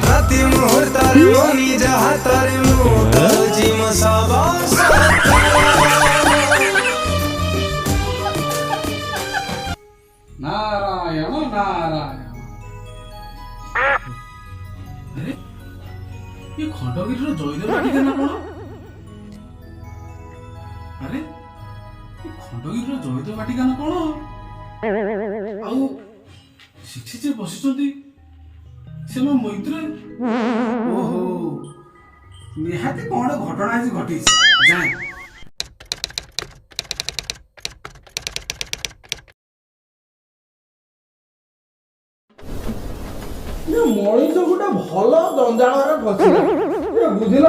प्रति मुहूर्तारे मनी जहा तारे मुजी मसाबा नारायण नारायण। अरे ये खंडगिरी जयदेव बाटिका ना कौन? अरे ये खंडगिरी जयदेव बाटिका ना कौन? आउ शिक्षी जे बसिचंती से मो मैत्र। ओहो निहाती कौन घटना आज घटी जाए। मनीष गोटे भल जंजाल फसिला बुझिल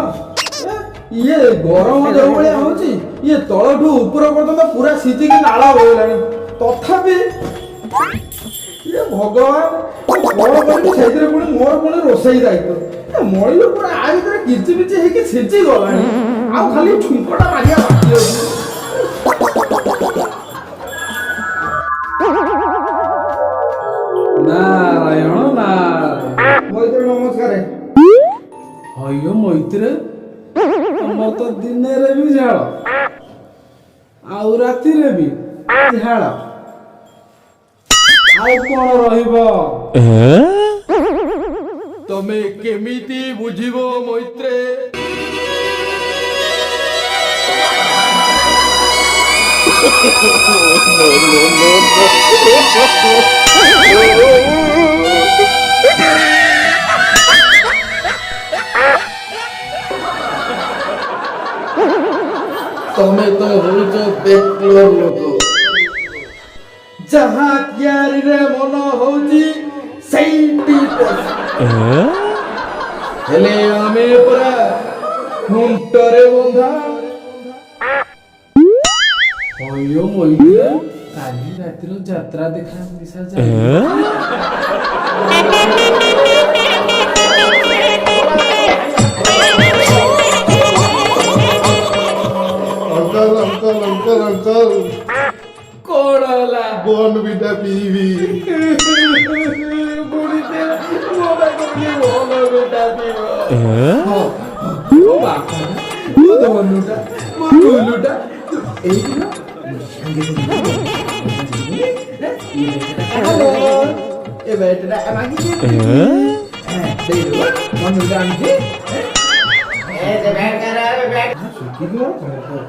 ये गरम जो भाया होची ये तलठू ऊपर पर्यंत पूरा सिझिकी नाल होगलानी तथापि ये भगवान कौन करी से मोर पुणी रोषेई दायित्व मनीष पूरा आ भर किचि पिचि होगी सिझी गलानी आ खाली ठुंकटा मारिया बाकी अछि। नारायण नारायण मैत्र नमस्कार। हयो मैत्र तुम तो दिन रे भी झाड़ आउ राति रे भी झाड़ आउ कौन रहिबो तमे केमिति बुझिबो मैत्रे तमे तो होइछ बेकलो लोक जहाँ क्यारी रे मन होउची सेइटी हेले आमे पूरा हुंटरे बंधा हयो मैत्र काली रातिर यात्रा देखा मिसा जा अंकल कौन होला बोन बिटा पीवी बुढ़ी ते मोबा को ये बोन बिटा पीवो ओ बाप ओ दोनुटा ओ लुटा एई ना हेलो ए बेटा मांगी दे दे दो मन बिटा आंटी ए जे बैठ कर बैठ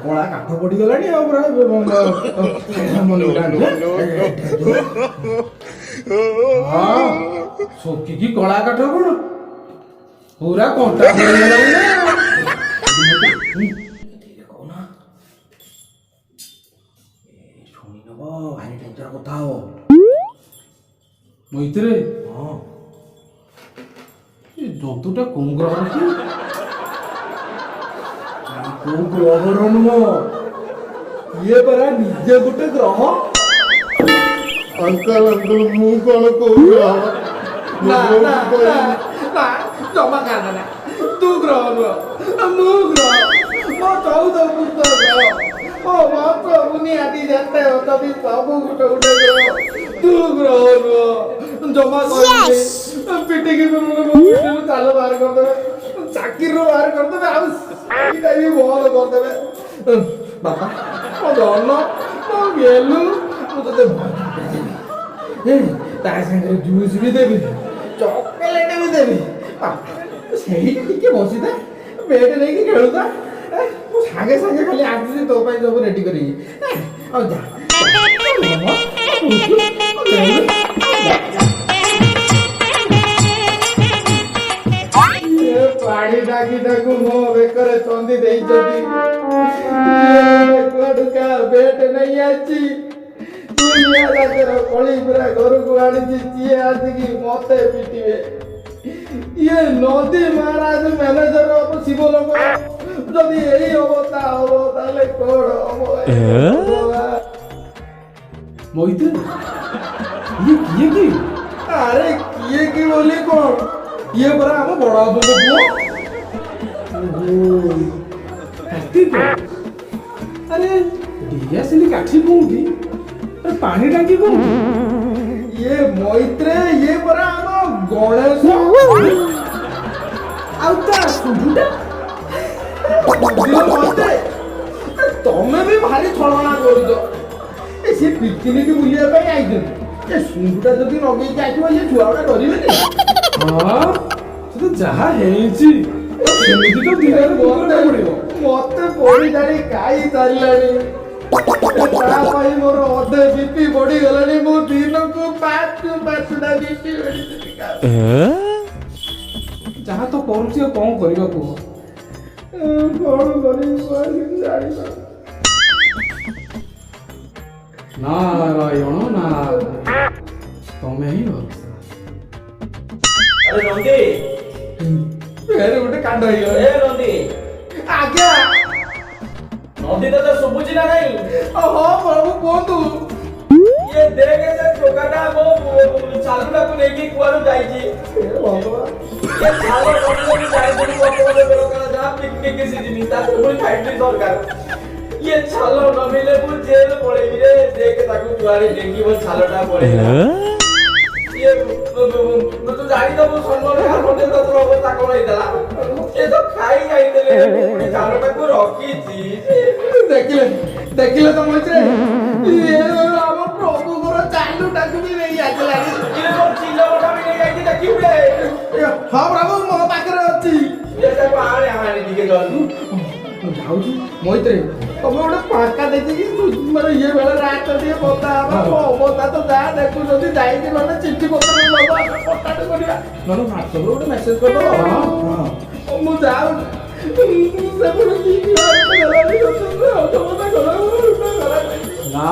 कला काठ पड़ी गलानी आ पूरा मन हां सोकी की कला काठ कोन पूरा कंटा पड़ी गलानी ना कोना ए सुनी नबो भारी टेंशन कथा हो मैत्रे हां ये जंतुटा कोन ग्रह की ग्रह ये परा निजे गोटे ग्रह अंकल अंकल मु कौन कहू ना ना ना जमा कर ना तू ग्रह मु ग्रह मो 14 पुत्र ग्रह ओ बाप मुनि आदि जानते हो तभी सब गोटे गोटे ग्रह तू ग्रह जमा कर पिटी की चाल बाहर कर दे चाकरी बाहर कर दे ସେଇଟା ବି ଭଲ କରିଦେବେ ବାପା ମୋ ଧନ ମୋ ଗେଲୁ ମୁଁ ତତେ ତା ସାଙ୍ଗରେ ଜୁସ୍ ବି ଦେବି ଚକୋଲେଟ ବି ଦେବି ସେଇଠି ଟିକେ ବସିଥା ବେଟ୍ ନେଇକି ଖେଳୁଥା ମୁଁ ସାଙ୍ଗେ ସାଙ୍ଗେ ଖାଲି ଆସୁଛି ତୋ ପାଇଁ ସବୁ ରେଡି କରିକି ଆଉ ଯା पानी डाकी डाकू मो बेकरे चंदी देई जदी कोडका बेट नहीं आची दुनिया लागर कोली पूरा घर को आनी चिए आसी मते पिटिवे ये नदी महाराज मैनेजर ऑफ शिव लोग जदी एई अवस्था हो ताले कोड हो मोहित ये किए की अरे किए की बोली कौन ये बरा हम बड़ा बाबू कार्तिक अरे डिया सिली काठी कोठी अरे पानी टांकी को ये मैत्रे ये परा हम गणेश आउ ता सुडुटा दिल मते तमे भी भारी छलना कर दो ए से पिकनिक बुलिया पे आई दे ए सुडुटा जदी नगे के आइबो ये छुआडा डरिबे नि हां तो जहा हेइची सेमिति तो धीरे बोलते पड़िबो मते पड़ी जानी काई चाललानी ता पाई मोर अधे बीपी बड़ी गलानी मो दिन को पाँचटा बीपी बड़ी जहा तो करूची कोन करिबा को कौन करी जानी नारायण ना तमे ही हो अरे नंदी फेर गोटे कांड होई ए नंदी आज्ञा नंदी तो सुबुची ना नहीं ओहो प्रभु कोंतु ये देखे से टोकाटा वो चालूटा को लेके कुआरू जाईची हे भगवान ये चालो नंदी भी जाई बड़ी वो बेरो करा जा पिकनिक के सीजन ता कोई फाइटली सरकार ये चालो न मिले वो जेल पड़ेगी रे देख ताकू जुआरी डेंगी वो चालोटा पड़ेगा ये तो जानी तो वो सम्मान का होते तो तो अवस्था को नहीं दला ये तो खाई जाई देले चालोटा को रखी थी देखिले तो मैत्रे ये हम प्रभु को चालू टाकू भी नहीं आजला ये वो चिल्ला उठा भी नहीं आई देखी बे हां प्रभु मो पाखरे अछि ये सब आने आने दिखे गलू जाऊछु मैत्रे तमे गोटे फाका देखि माने ये बेला रात दिए बता बता तो जा देखु जदी जाई कि माने चिट्ठी पत्र लबा पटाट करिया ननो व्हाट्सएप गोटे मेसेज कर दो हां मु जाऊ से पुरो की ना